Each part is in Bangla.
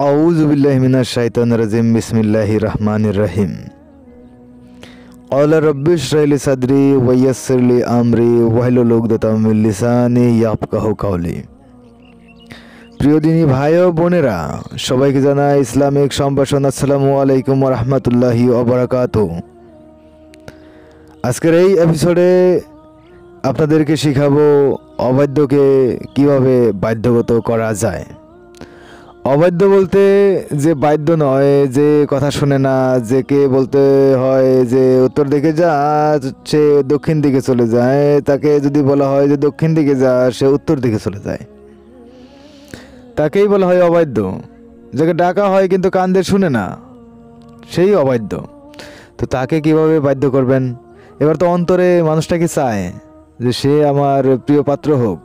আউযু বিল্লাহি মিনাশ শাইতানির রাজিম বিসমিল্লাহির রহমানির রহিম। ক্বালা রাব্বি ইশরাহ লি সাদরি ওয়া ইয়াসসির লি আমরি ওয়াহলুল উকদাতাম মিন লিসানি ইয়াফকাহু কাওলি। প্রিয় দিনী ভাই ও বোনেরা, সবাইকে জানাই ইসলামিক সম্ভাষণ। আসসালামু আলাইকুম ওয়া রাহমাতুল্লাহি ওয়া বারাকাতুহু। আজকের এই এপিসোডে আপনাদেরকে শিখাবো অবাধ্যকে কিভাবে বাধ্যগত করা যায়। অবাধ্য বলতে যে বাধ্য নয়, যে কথা শুনে না, যে কে বলতে হয় যে উত্তর দিকে যা, সে দক্ষিণ দিকে চলে যায়। তাকে যদি বলা হয় যে দক্ষিণ দিকে যা, সে উত্তর দিকে চলে যায়, তাকেই বলা হয় অবাধ্য। যাকে ডাকা হয় কিন্তু কান দিয়ে শুনে না, সেই অবাধ্য। তো তাকে কিভাবে বাধ্য করবেন? এবার তো অন্তরে মানুষটা কি চায় যে সে আমার প্রিয় পাত্র হোক,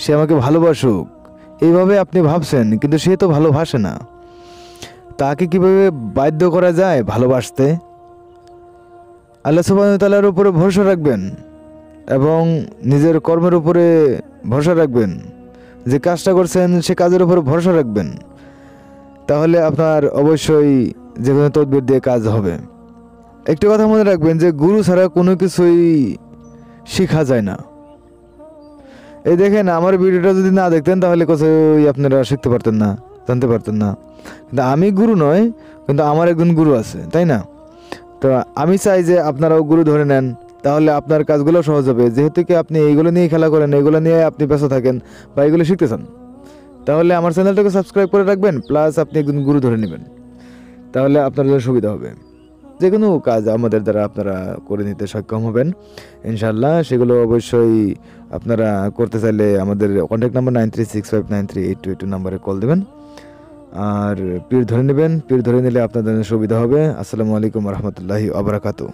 সে আমাকে ভালোবাসুক, এইভাবে আপনি ভাবছেন, কিন্তু সে তো ভালোবাসে না। তাকে কিভাবে বাধ্য করা যায় ভালোবাসতে? আল্লাহ সুবহানাহু ওয়া তাআলার উপরে ভরসা রাখবেন এবং নিজের কর্মের উপরে ভরসা রাখবেন। যে কাজটা করছেন সে কাজের উপরে ভরসা রাখবেন, তাহলে আপনার অবশ্যই যে কোনো তদবির দিয়ে কাজ হবে। একটি কথা মনে রাখবেন যে গুরু ছাড়া কোনো কিছুই শেখা যায় না। এই দেখেন, আমার ভিডিওটা যদি না দেখতেন তাহলে কোথায় আপনারা শিখতে পারতেন না, জানতে পারতেন না। কিন্তু আমি গুরু নয়, কিন্তু আমার একজন গুরু আছে, তাই না? তো আমি চাই যে আপনারাও গুরু ধরে নেন, তাহলে আপনার কাজগুলো সহজ হবে। যেহেতু কি আপনি এইগুলো নিয়ে খেলা করেন, এইগুলো নিয়ে আপনি ব্যস্ত থাকেন বা এইগুলো শিখতে চান, তাহলে আমার চ্যানেলটাকে সাবস্ক্রাইব করে রাখবেন, প্লাস আপনি একজন গুরু ধরে নেবেন, তাহলে আপনার জন্য সুবিধা হবে। যে কোনো কাজ আমাদের দ্বারা আপনারা করে নিতে সক্ষম হবেন ইনশাল্লাহ। সেগুলো অবশ্যই আপনারা করতে চাইলে আমাদের কন্ট্যাক্ট নাম্বার 9365938282 নাম্বারে কল দেবেন আর পীর ধরে নেবেন। পীর ধরে নিলে আপনাদের জন্য সুবিধা হবে। আসসালামু আলাইকুম রহমতুল্লাহি ওয়া বারাকাতুহু।